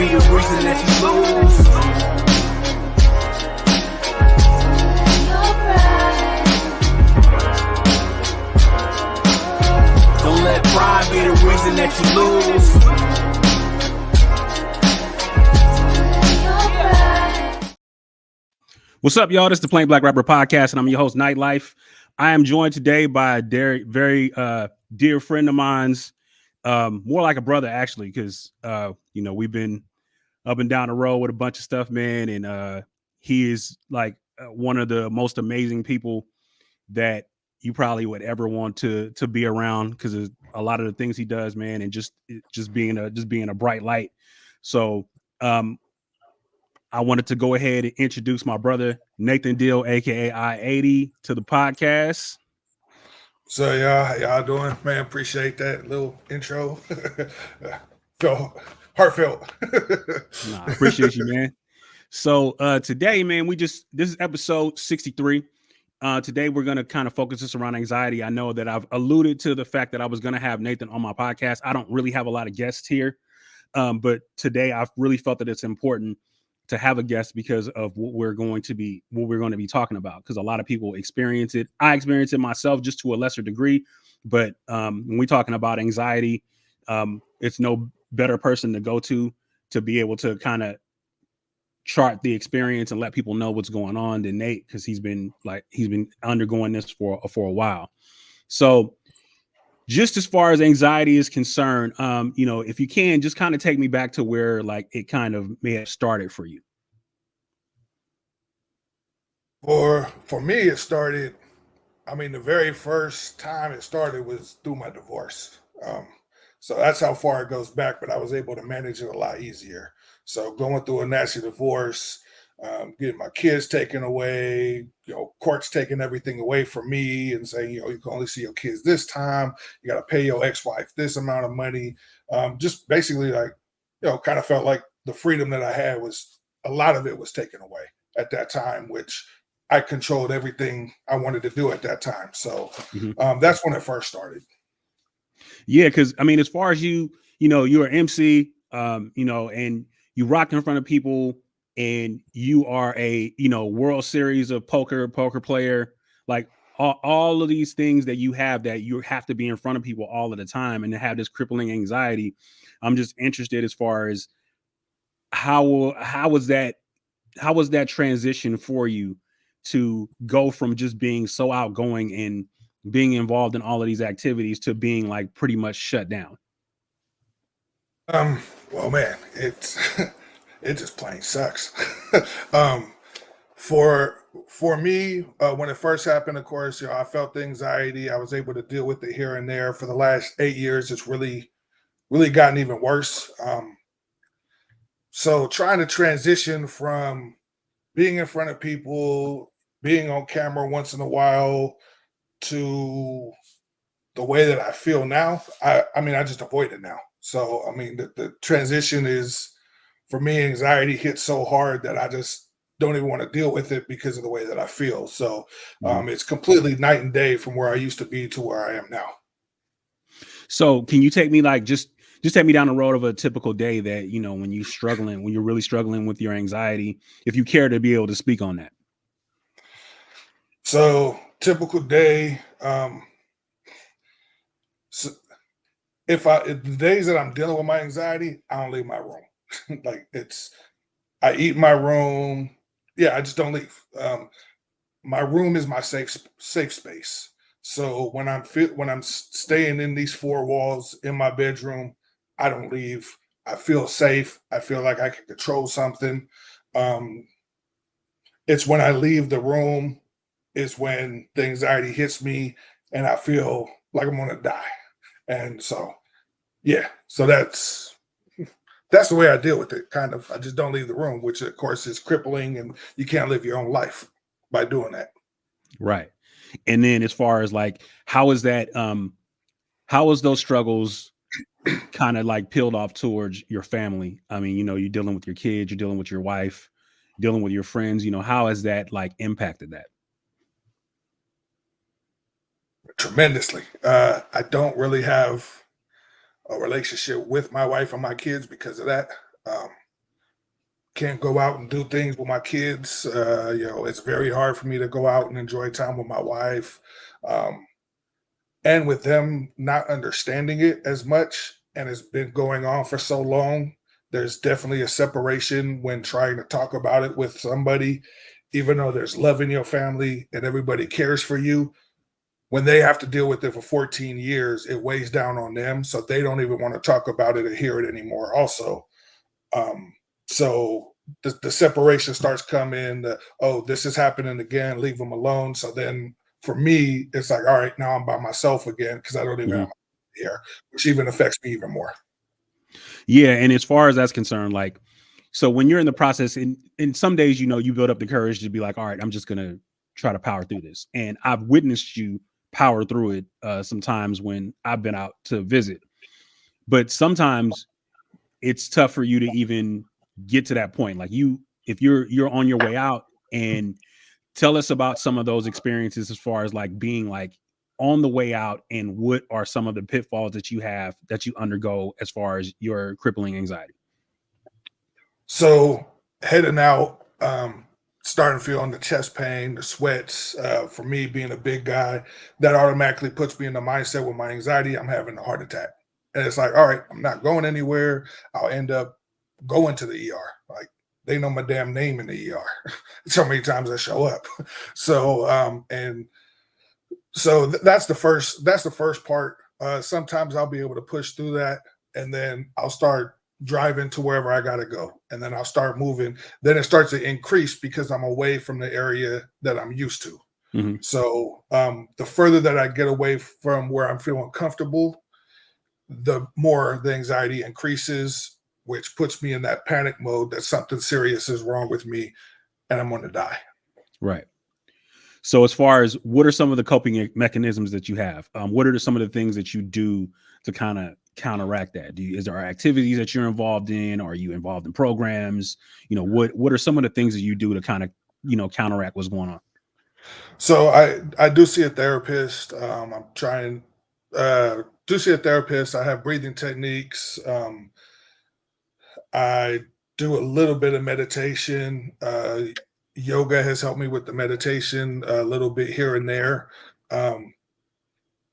be the reason that you lose. Don't let pride be the reason that you lose. What's up, y'all? This is the Plain Black Rapper Podcast, and I'm your host, Nytelife. I am joined today by a very dear friend of mine's, more like a brother, actually, because, we've been up and down the road with a bunch of stuff, man, and he is like one of the most amazing people that you probably would ever want to be around, because of a lot of the things he does, man, and just being a bright light. So, I wanted to go ahead and introduce my brother, Nathan Dill, aka I-80, to the podcast. So y'all doing, man? Appreciate that little intro. Felt heartfelt. Nah, I appreciate you, man. So today, man, this is episode 63. Today we're gonna kind of focus this around anxiety. I know that I've alluded to the fact that I was gonna have Nathan on my podcast. I don't really have a lot of guests here, but today I've really felt that it's important to have a guest because of what we're going to be talking about, because a lot of people experience it. I experience it myself, just to a lesser degree, but when we're talking about anxiety, it's no better person to go to be able to kind of chart the experience and let people know what's going on than Nate, because he's been undergoing this for a while. So just as far as anxiety is concerned, if you can, just kind of take me back to where like it kind of may have started for you. For me, it started. I mean, the very first time it started was through my divorce. So that's how far it goes back. But I was able to manage it a lot easier. So going through a nasty divorce, getting my kids taken away, courts taking everything away from me and saying, you can only see your kids this time. You got to pay your ex-wife this amount of money. Just basically like, kind of felt like the freedom that I had a lot of it was taken away at that time, which I controlled everything I wanted to do at that time. So that's when it first started. Yeah, because I mean, as far as you're an MC, and you rock in front of people, and you are a World Series of poker player, like all of these things that you have to be in front of people all of the time, and to have this crippling anxiety. I'm just interested as far as how was that transition for you to go from just being so outgoing and being involved in all of these activities to being like pretty much shut down? Well, man, it just plain sucks. For me, when it first happened, of course, I felt the anxiety. I was able to deal with it here and there. For the last 8 years, it's really gotten even worse. So trying to transition from being in front of people, being on camera once in a while, to the way that I feel now, I mean, I just avoid it now. So, I mean, the transition is, for me, anxiety hits so hard that I just don't even want to deal with it because of the way that I feel. So it's completely night and day from where I used to be to where I am now. So can you take me just take me down the road of a typical day that, when you're really struggling with your anxiety, if you care to be able to speak on that? So typical day. So if the days that I'm dealing with my anxiety, I don't leave my room. Like I eat in my room. Yeah, I just don't leave. My room is my safe space. So when I'm staying in these four walls in my bedroom, I don't leave. I feel safe. I feel like I can control something. It's when I leave the room is when the anxiety hits me and I feel like I'm gonna die. And so, yeah, so that's the way I deal with it. Kind of, I just don't leave the room, which of course is crippling, and you can't live your own life by doing that. Right. And then as far as like, how is those struggles kind of like peeled off towards your family? I mean, you're dealing with your kids, you're dealing with your wife, dealing with your friends, how has that like impacted that? Tremendously. I don't really have a relationship with my wife and my kids because of that. can't go out and do things with my kids. It's very hard for me to go out and enjoy time with my wife. Um, and with them not understanding it as much, and it's been going on for so long, there's definitely a separation when trying to talk about it with somebody, even though there's love in your family and everybody cares for you. When they have to deal with it for 14 years, it weighs down on them. So they don't even want to talk about it or hear it anymore, also. Um, so the separation starts coming. Oh, this is happening again. Leave them alone. So then for me, it's like, all right, now I'm by myself again because I don't even have Mhm. my here, which even affects me even more. Yeah, and as far as that's concerned, like, so when you're in the process, in some days, you build up the courage to be like, all right, I'm just gonna try to power through this. And I've witnessed you power through it sometimes when I've been out to visit. But sometimes it's tough for you to even get to that point. Like if you're on your way out, and tell us about some of those experiences as far as like being like on the way out, and what are some of the pitfalls that you undergo as far as your crippling anxiety. So heading out, starting feeling the chest pain, the sweats. For me, being a big guy, that automatically puts me in the mindset with my anxiety. I'm having a heart attack, and it's like, all right, I'm not going anywhere. I'll end up going to the ER. Like they know my damn name in the ER. So many times I show up. So and so that's the first part. Sometimes I'll be able to push through that, and then I'll start driving to wherever I gotta go, and then I'll start moving. Then it starts to increase because I'm away from the area that I'm used to. Mhm. So the further that I get away from where I'm feeling comfortable, the more the anxiety increases, which puts me in that panic mode that something serious is wrong with me and I'm going to die. Right. So as far as what are some of the coping mechanisms that you have? What are some of the things that you do to kind of counteract that? Is there activities that you're involved in? Are you involved in programs? What are some of the things that you do to kind of, counteract what's going on? So I do see a therapist. I'm trying do see a therapist. I have breathing techniques. I do a little bit of meditation. Yoga has helped me with the meditation a little bit here and there. Um,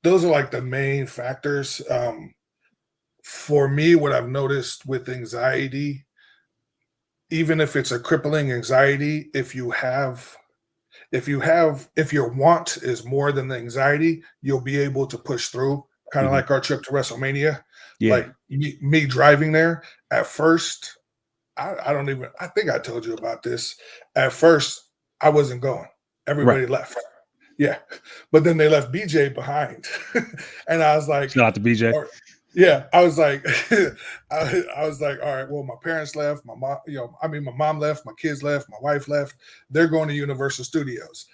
those are like the main factors. For me, what I've noticed with anxiety, even if it's a crippling anxiety, if your want is more than the anxiety, you'll be able to push through. Kind of Mhm. like our trip to WrestleMania. Yeah. Like me driving there at first, I don't even. I think I told you about this. At first, I wasn't going. Right. Everybody left. Yeah, but then they left BJ behind, and I was like, Shout out to BJ. or, yeah, I was like, I was like, all right, well, my parents left, my mom, my mom left, my kids left, my wife left. They're going to Universal Studios.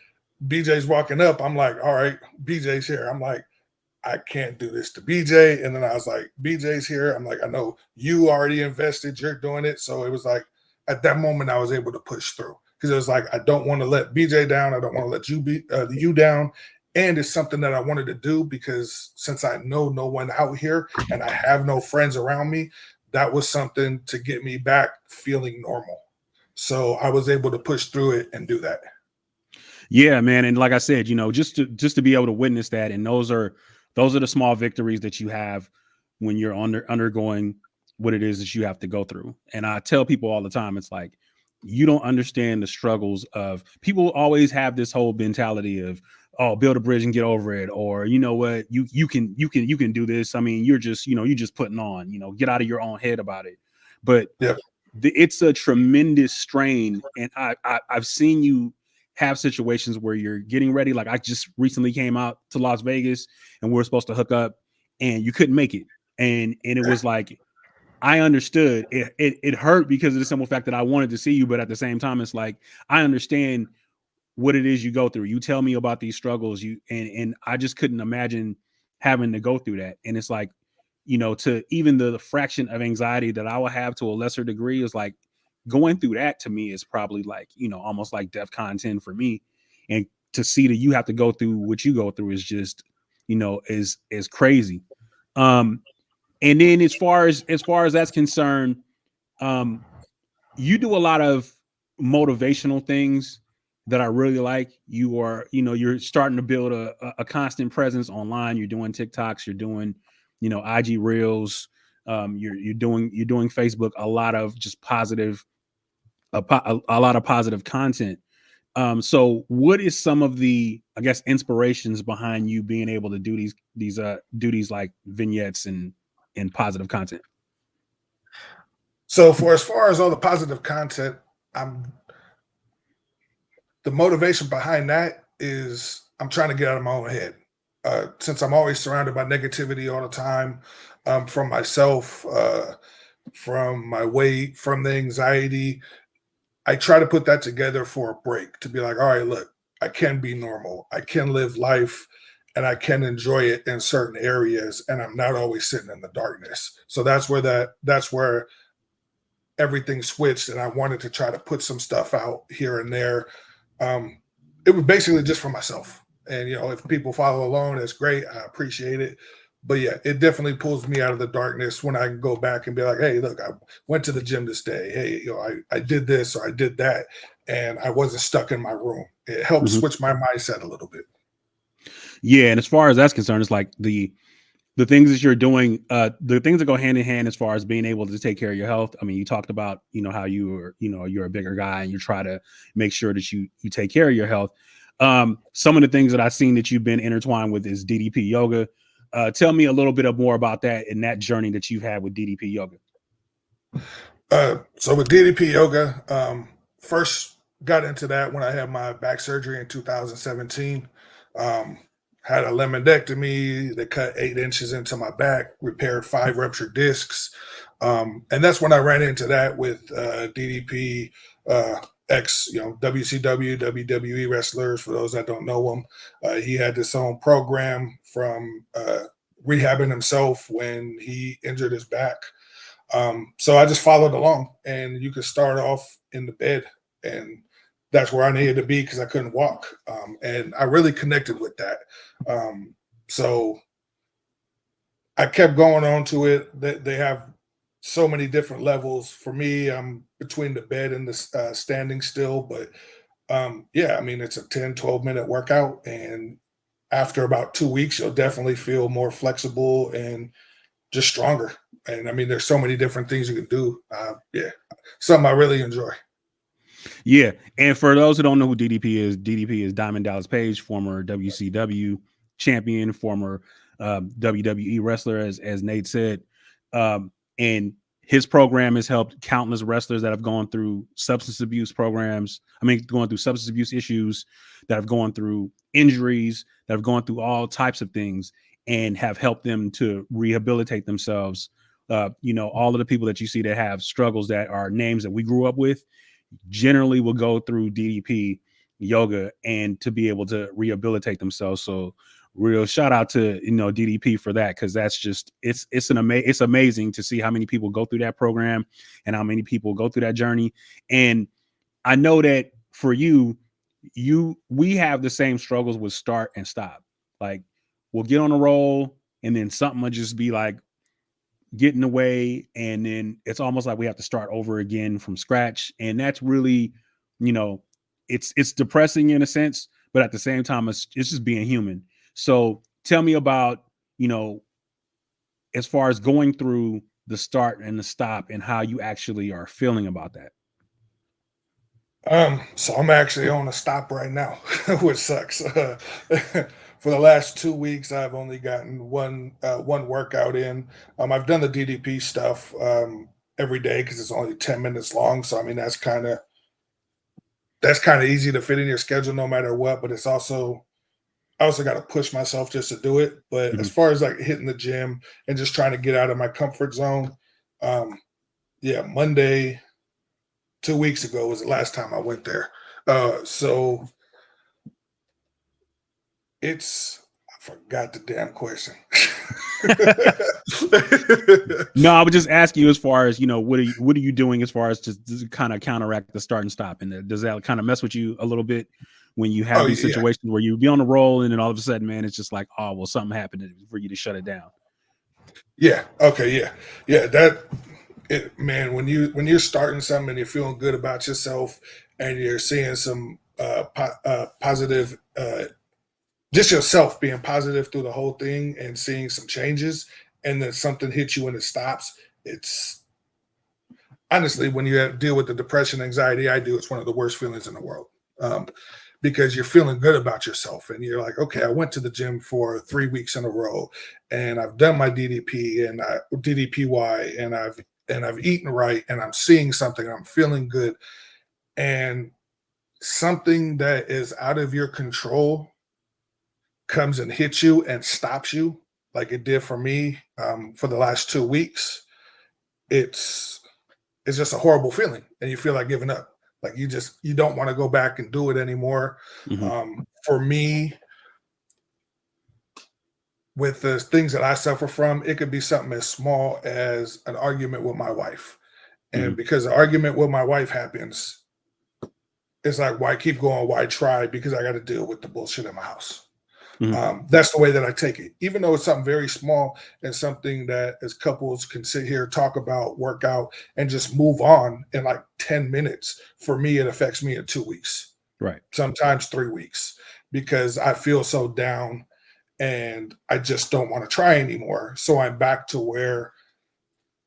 BJ's walking up. I'm like, all right, BJ's here. I'm like, I can't do this to BJ. And then I was like, BJ's here. I'm like, I know you already invested, you're doing it. So it was like at that moment I was able to push through because it was like I don't want to let BJ down. I don't want to let you down. And it's something that I wanted to do because since I know no one out here and I have no friends around me, that was something to get me back feeling normal. So I was able to push through it and do that. Yeah, man. And like I said, just to be able to witness that, and those are the small victories that you have when you're undergoing what it is that you have to go through. And I tell people all the time, it's like you don't understand the struggles of people. Always have this whole mentality of, oh, build a bridge and get over it, or you know what, you can do this. I mean, you're just putting on, get out of your own head about it. But Yep. it's a tremendous strain, and I've seen you have situations where you're getting ready. Like I just recently came out to Las Vegas, and we were supposed to hook up, and you couldn't make it, and it was like I understood it hurt because of the simple fact that I wanted to see you, but at the same time, it's like I understand what it is you go through. You tell me about these struggles, and I just couldn't imagine having to go through that. And it's like, to even the fraction of anxiety that I would have to a lesser degree is like going through that to me is probably like, almost like DEFCON 10 for me. And to see that you have to go through what you go through is just, is crazy. Um, and then as far as that's concerned, um, you do a lot of motivational things that I really like. You are, you're starting to build a constant presence online. You're doing TikToks, you're doing, IG Reels, you're doing Facebook, a lot of just positive, a lot of positive content. So what is some of the, I guess, inspirations behind you being able to do these like vignettes and positive content? So for as far as all the positive content, I'm the motivation behind that is I'm trying to get out of my own head. Since I'm always surrounded by negativity all the time, from myself, from my weight, from the anxiety, I try to put that together for a break to be like, all right, look, I can be normal. I can live life and I can enjoy it in certain areas. And I'm not always sitting in the darkness. So that's where everything switched. And I wanted to try to put some stuff out here and there. Um, it was basically just for myself. And if people follow along, that's great. I appreciate it. But yeah, it definitely pulls me out of the darkness when I can go back and be like, hey, look, I went to the gym this day. Hey, I did this or I did that, and I wasn't stuck in my room. It helps Mhm. switch my mindset a little bit. Yeah, and as far as that's concerned, it's like the things that you're doing, the things that go hand in hand as far as being able to take care of your health. I mean, you talked about, how you're a bigger guy and you try to make sure that you take care of your health. Some of the things that I've seen that you've been intertwined with is DDP Yoga. Tell me a little bit more about that and that journey that you've had with DDP Yoga. So with DDP Yoga, first got into that when I had my back surgery in 2017. Um, had a lemondectomy. They cut 8 inches into my back, repaired 5 ruptured discs. And that's when I ran into that with DDP, ex, WCW, WWE wrestlers. For those that don't know him, he had his own program from rehabbing himself when he injured his back. So I just followed along, and you could start off in the bed, and that's where I needed to be because I couldn't walk, and I really connected with that. So I kept going on to it. They have so many different levels. For me, I'm between the bed and the standing still, but yeah, I mean, it's a 10, 12 minute workout, and after about 2 weeks, you'll definitely feel more flexible and just stronger. And I mean, there's so many different things you can do. Yeah, something I really enjoy. Yeah, and for those who don't know who DDP is Diamond Dallas Page, former WCW champion, former WWE wrestler, as Nate said, and his program has helped countless wrestlers that have gone through substance abuse programs. I mean, going through substance abuse issues, that have gone through injuries, that have gone through all types of things, and have helped them to rehabilitate themselves. All of the people that you see that have struggles that are names that we grew up with generally will go through DDP yoga and to be able to rehabilitate themselves. So real shout out to DDP for that, because that's just it's amazing to see how many people go through that program and how many people go through that journey. And I know that for we have the same struggles with start and stop. Like we'll get on a roll and then something will just be like get in the way, and then it's almost like we have to start over again from scratch. And that's really, you know, it's depressing in a sense, but at the same time, it's just being human. So tell me about, you know, as far as going through the start and the stop and how you actually are feeling about that. So I'm actually on a stop right now, which sucks. For the last 2 weeks, I've only gotten one workout in. I've done the DDP stuff every day because it's only 10 minutes long. So I mean, that's kind of easy to fit in your schedule no matter what. But I also got to push myself just to do it. But as Mhm. far as like hitting the gym and just trying to get out of my comfort zone, um, yeah, Monday 2 weeks ago was the last time I went there. So I forgot the damn question. No, I would just ask you as far as, what are you doing as far as to kind of counteract the start and stop? And does that kind of mess with you a little bit when you have Oh these yeah, situations where you be on the roll and then all of a sudden, man, it's just like, oh, well, something happened for you to shut it down. yeah. Okay, yeah, yeah. Man, when you're starting something and you're feeling good about yourself and you're seeing some positive, just yourself being positive through the whole thing and seeing some changes, and then something hits you and it stops. It's honestly, when you deal with the depression, anxiety, it's one of the worst feelings in the world. Um, because you're feeling good about yourself and you're like, okay, I went to the gym for 3 weeks in a row and I've done my DDP and DDPY and I've eaten right and I'm seeing something, I'm feeling good. And something that is out of your control comes and hits you and stops you, like it did for me for the last 2 weeks. It's it's just a horrible feeling and you feel like giving up. Like you don't want to go back and do it anymore. Mhm. For me, with the things that I suffer from, it could be something as small as an argument with my wife. And Mhm. because the argument with my wife happens, it's like, why keep going? Why try? Because I got to deal with the bullshit in my house. Mhm. That's the way that I take it. Even though it's something very small and something that as couples can sit here, talk about, work out, and just move on in like 10 minutes. For me, it affects me in 2 weeks, Right. sometimes 3 weeks, because I feel so down and I just don't want to try anymore. So I'm back to where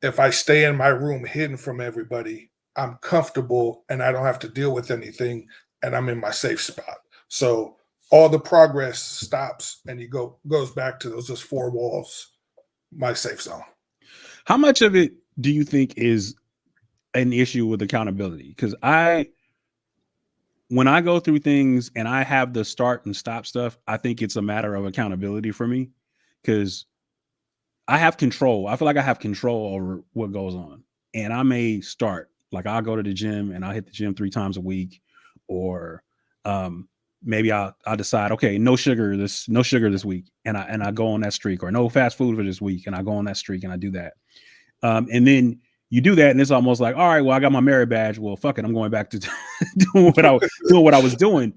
if I stay in my room hidden from everybody, I'm comfortable and I don't have to deal with anything and I'm in my safe spot. So all the progress stops and you goes back to those just four walls, my safe zone. How much of it do you think is an issue with accountability? Because when I go through things and I have the start and stop stuff, I think it's a matter of accountability for me because I have control. I feel like I have control over what goes on. And I may start, like I'll go to the gym and I'll hit the gym 3 times a week, or maybe I'll decide, okay, no sugar this week. And I go on that streak, or no fast food for this week. And I go on that streak and I do that. And then you do that, and it's almost like, all right, well, I got my merit badge. Well, fuck it, I'm going back to doing what I was doing.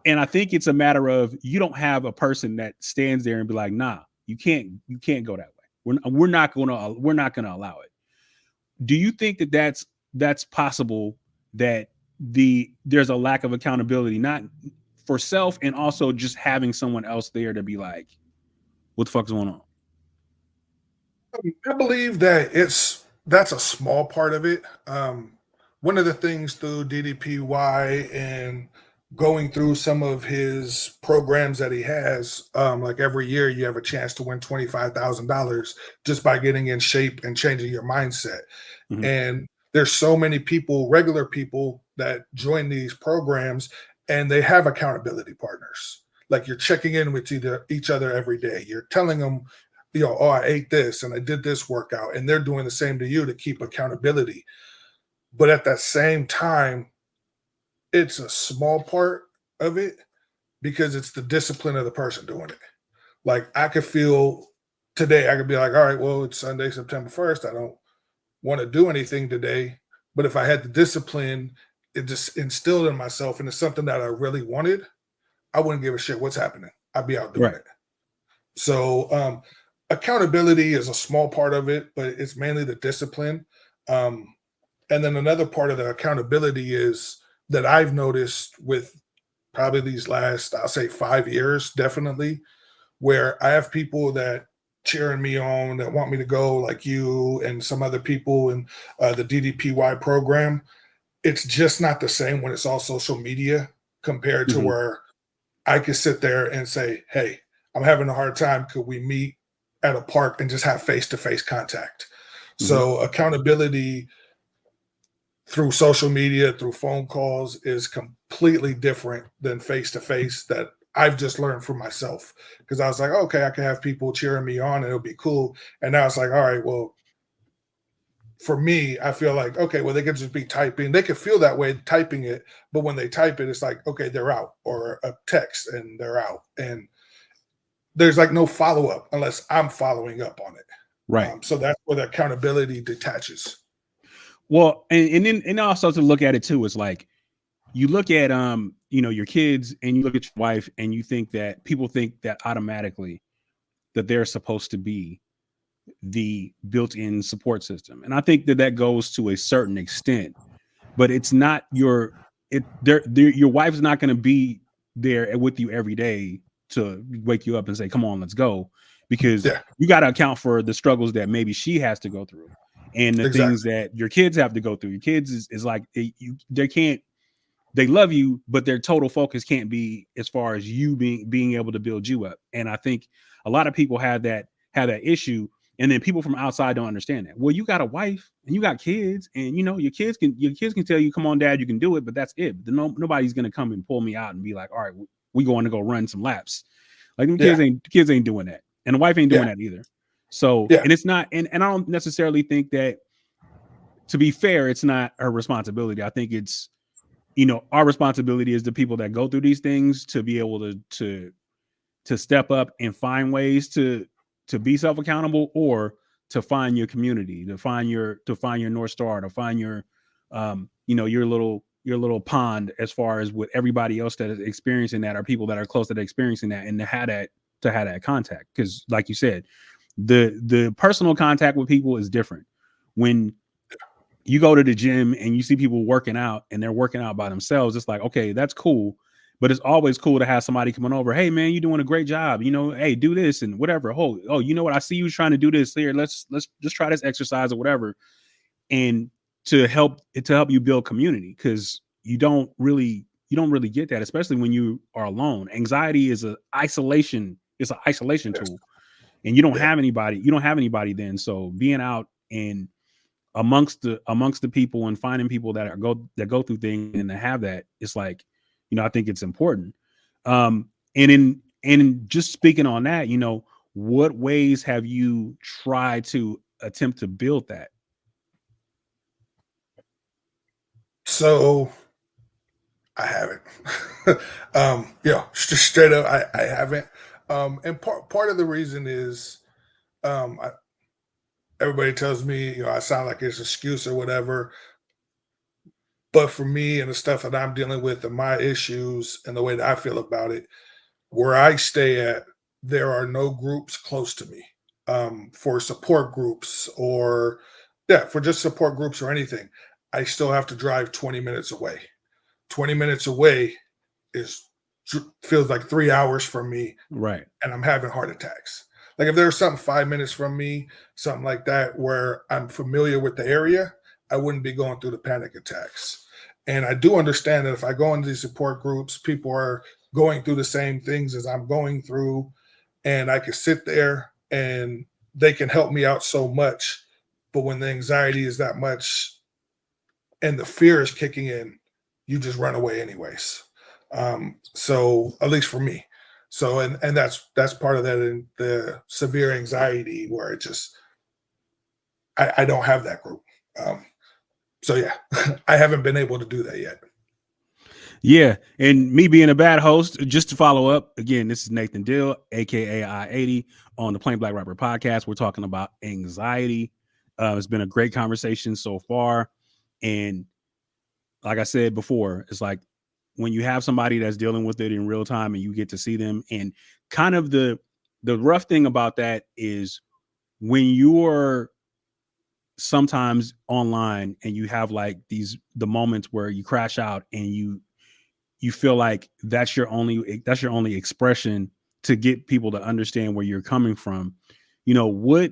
And I think it's a matter of you don't have a person that stands there and be like, nah, you can't go that way. We're not gonna allow it. Do you think that that's possible? That there's a lack of accountability, not for self, and also just having someone else there to be like, what the fuck's going on? I believe that that's a small part of it. One of the things through DDPY and going through some of his programs that he has, like every year you have a chance to win $25,000 just by getting in shape and changing your mindset. Mhm. And there's so many people, regular people, that join these programs and they have accountability partners. Like you're checking in with each other every day. You're telling them, oh, I ate this and I did this workout, and they're doing the same to you to keep accountability. But at that same time, it's a small part of it because it's the discipline of the person doing it. Like I could feel today, I could be like, all right, well, it's Sunday, September 1st. I don't want to do anything today. But if I had the discipline, it just instilled in myself, and it's something that I really wanted, I wouldn't give a shit what's happening. I'd be out doing Right. it. So accountability is a small part of it, but it's mainly the discipline. Um, and then another part of the accountability is that I've noticed with probably these last, I'll say 5 years, definitely, where I have people that cheering me on that want me to go, like you and some other people in the DDPY program. It's just not the same when it's all social media compared to Mhm. where I could sit there and say, hey, I'm having a hard time. Could we meet at a park and just have face to face contact? Mhm. So, accountability through social media, through phone calls is completely different than face to face that I've just learned for myself. Because I was like, okay, I can have people cheering me on and it'll be cool. And now it's like, all right, well, for me, I feel like, okay, well, they could just be typing. They could feel that way typing it. But when they type it, it's like, okay, they're out, or a text and they're out. And there's like no follow up unless I'm following up on it. Right. So that's where the accountability detaches. Well, and also to look at it too, is like you look at your kids and you look at your wife and you think that people think that automatically that they're supposed to be the built-in support system. And I think that that goes to a certain extent, but it's not your your wife's not going to be there with you every day to wake you up and say, come on, let's go, because Yeah, you got to account for the struggles that maybe she has to go through and the things exactly. that your kids have to go through. Your kids is like they can't, they love you, but their total focus can't be as far as you being able to build you up. And I think a lot of people have that issue, and then people from outside don't understand that. Well, you got a wife and you got kids, and you know your kids can tell you, "Come on, Dad, you can do it," but that's it. Nobody's gonna come and pull me out and be like, "All right, we going to go run some laps." Like them Yeah, kids ain't doing that, and the wife ain't doing yeah, that either. So, yeah, and it's not, and I don't necessarily think that. To be fair, it's not her responsibility. I think it's, you know, our responsibility is the people that go through these things to be able to step up and find ways to be self accountable, or to find your community, to find your North Star, to find your you know, your little pond, as far as with everybody else that is experiencing that, or people that are close to experiencing that, and to have that contact. Because like you said, the personal contact with people is different. When you go to the gym and you see people working out and they're working out by themselves, it's like, okay, that's cool. But it's always cool to have somebody coming over. Hey man, you're doing a great job. You know, hey, do this and whatever. Oh, you know what? I see you trying to do this here. Let's just try this exercise or whatever. And to help you build community, because you don't really get that, especially when you are alone. Anxiety is it's an isolation yes, tool. And you don't yeah. have anybody, then. So being out and amongst the people and finding people that go through things and to have that, it's like, you know, I think it's important. And just speaking on that, you know, what ways have you tried to attempt to build that? So I haven't. Yeah, straight up, I haven't. And part of the reason is, I, everybody tells me, I sound like it's an excuse or whatever. But for me and the stuff that I'm dealing with and my issues and the way that I feel about it, where I stay at, there are no groups close to me, for support groups, or yeah, for just support groups or anything. I still have to drive 20 minutes away. 20 minutes away is feels like 3 hours from me, Right. and I'm having heart attacks. Like if there's something 5 minutes from me, something like that, where I'm familiar with the area, I wouldn't be going through the panic attacks. And I do understand that if I go into these support groups, people are going through the same things as I'm going through, and I can sit there and they can help me out so much. But when the anxiety is that much and the fear is kicking in, you just run away anyways. So at least for me. So and that's part of that in the severe anxiety where it just I don't have that group. Um, so yeah, I haven't been able to do that yet. Yeah, and me being a bad host, just to follow up again, this is Nathan Dill, aka I-80, on the Plain Black Rapper podcast. We're talking about anxiety. It's been a great conversation so far, and like I said before, it's like when you have somebody that's dealing with it in real time and you get to see them, and kind of the rough thing about that is when you're sometimes online and you have like the moments where you crash out and you feel like that's your only expression to get people to understand where you're coming from. You know,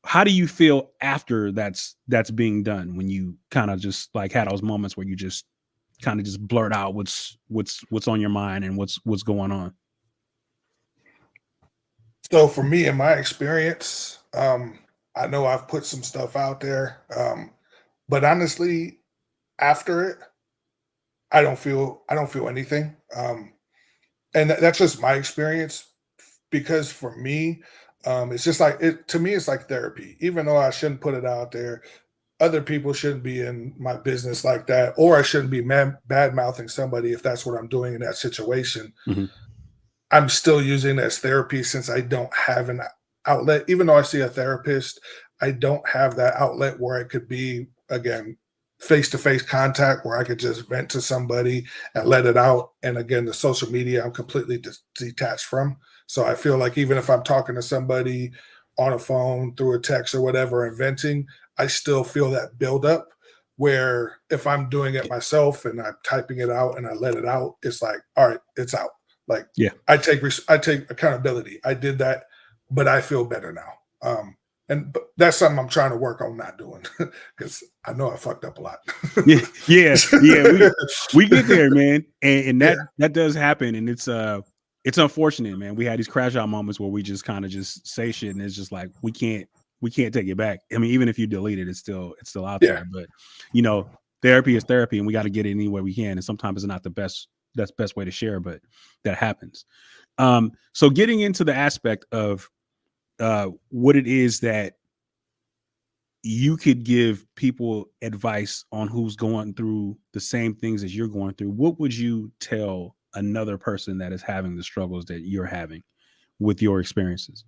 how do you feel after that's being done, when you kind of just like had those moments where you just kind of just blurt out what's on your mind and what's going on? So for me, in my experience, I know I've put some stuff out there, but honestly, after it, I don't feel anything. And that's just my experience, because for me, it's just like it to me. It's like therapy. Even though I shouldn't put it out there, other people shouldn't be in my business like that, or I shouldn't be bad mouthing somebody if that's what I'm doing in that situation. Mhm. I'm still using it as therapy since I don't have an outlet. Even though I see a therapist, I don't have that outlet where it could be, again, face to face contact where I could just vent to somebody and let it out. And again, the social media I'm completely detached from. So I feel like even if I'm talking to somebody on a phone, through a text or whatever, and venting, I still feel that buildup. Where if I'm doing it myself and I'm typing it out and I let it out, it's like, all right, it's out. Like Yeah. I take accountability. I did that, but I feel better now. But that's something I'm trying to work on not doing because I know I fucked up a lot. Yeah. We get there, man, and that does happen, and it's unfortunate, man. We had these crash out moments where we just kind of just say shit, and it's just like we can't take it back. I mean, even if you delete it, it's still out there. But therapy is therapy, and we got to get it any way we can. And sometimes it's not the best way to share, but that happens. So getting into the aspect of what it is that you could give people advice on who's going through the same things as you're going through, what would you tell another person that is having the struggles that you're having with your experiences?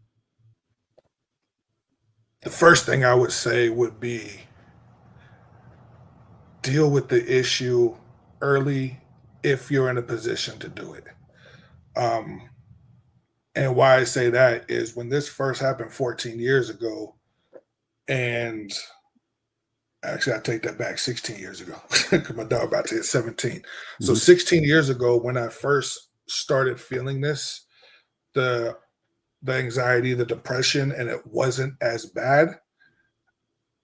The first thing I would say would be deal with the issue early if you're in a position to do it. And why I say that is when this first happened 14 years ago, and actually I take that back 16 years ago because my dog about to hit 17. So 16 years ago, when I first started feeling this, the anxiety, the depression, and it wasn't as bad,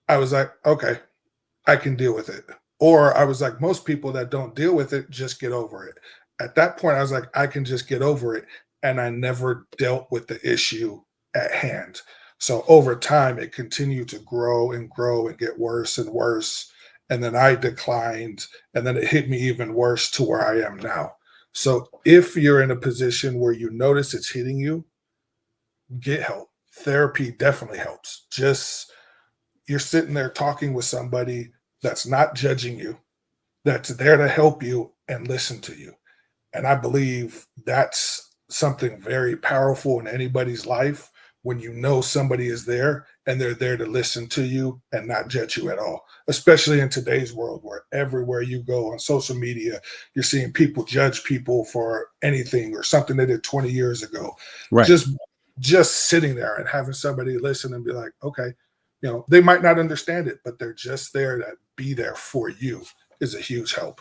I was like, okay, I can deal with it. Or I was like, most people that don't deal with it just get over it. At that point, I was like, I can just get over it. And I never dealt with the issue at hand. So over time, it continued to grow and grow and get worse and worse. And then I declined, and then it hit me even worse to where I am now. So if you're in a position where you notice it's hitting you, get help. Therapy definitely helps. Just you're sitting there talking with somebody that's not judging you, that's there to help you and listen to you. And I believe that's something very powerful in anybody's life when you know somebody is there and they're there to listen to you and not judge you at all, especially in today's world where everywhere you go on social media, you're seeing people judge people for anything or something they did 20 years ago. Right. Just sitting there and having somebody listen and be like, okay, they might not understand it, but they're just there to be there for you is a huge help.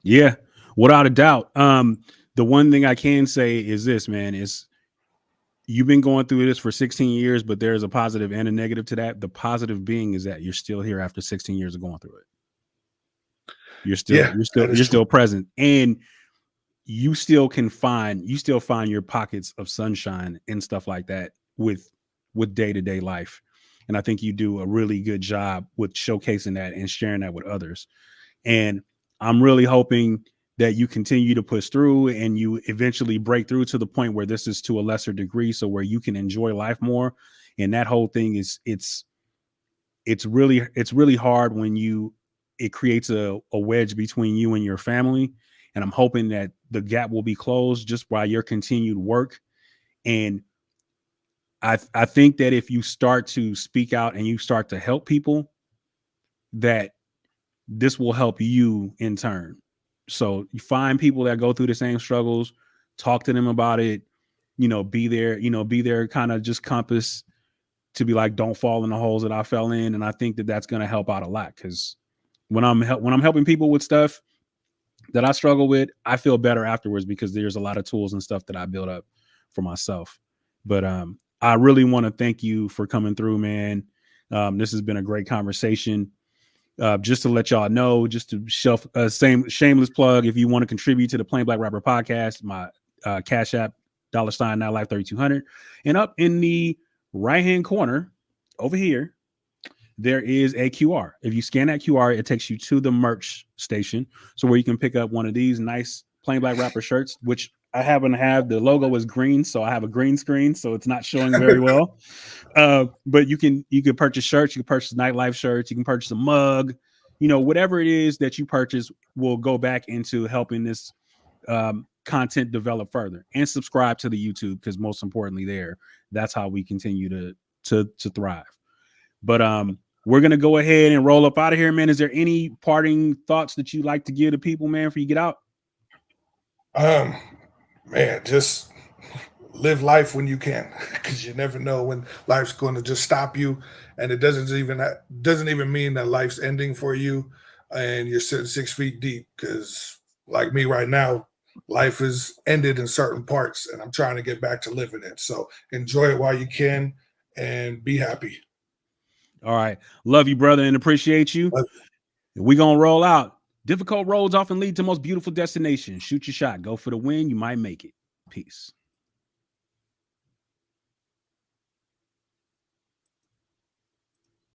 Yeah, without a doubt. The one thing I can say is this, man, is you've been going through this for 16 years, but there's a positive and a negative to that. The positive being is that you're still here after 16 years of going through it. You're still present, and you still find your pockets of sunshine and stuff like that with day-to-day life. And I think you do a really good job with showcasing that and sharing that with others. And I'm really hoping that you continue to push through and you eventually break through to the point where this is to a lesser degree, so where you can enjoy life more. And that whole thing is it's really hard when it creates a wedge between you and your family. And I'm hoping that the gap will be closed just by your continued work. And I think that if you start to speak out and you start to help people, that this will help you in turn. So you find people that go through the same struggles, talk to them about it, be there kind of just compass to be like, don't fall in the holes that I fell in. And I think that that's going to help out a lot, because when I'm helping people with stuff that I struggle with, I feel better afterwards because there's a lot of tools and stuff that I built up for myself. But I really want to thank you for coming through, man. This has been a great conversation. Just to let y'all know, just to same shameless plug, if you want to contribute to the Plain Black Rapper podcast, my Cash App, $Nytelife 3200, and up in the right hand corner over here, there is a QR. If you scan that QR, it takes you to the merch station, so where you can pick up one of these nice Plain Black Rapper shirts, which I happen to have. The logo is green, so I have a green screen, so it's not showing very well. But you can purchase shirts, you can purchase Nytelife shirts, you can purchase a mug, whatever it is that you purchase will go back into helping this content develop further. And subscribe to the YouTube, because most importantly that's how we continue to thrive. But we're gonna go ahead and roll up out of here, man. Is there any parting thoughts that you'd like to give to people, man, before you get out? Man, just live life when you can, because you never know when life's going to just stop you, and it doesn't even mean that life's ending for you, and you're sitting 6 feet deep. Because like me right now, life is ended in certain parts, and I'm trying to get back to living it. So enjoy it while you can, and be happy. All right. Love you, brother, and appreciate you. We're going to roll out. Difficult roads often lead to most beautiful destinations. Shoot your shot. Go for the win. You might make it. Peace.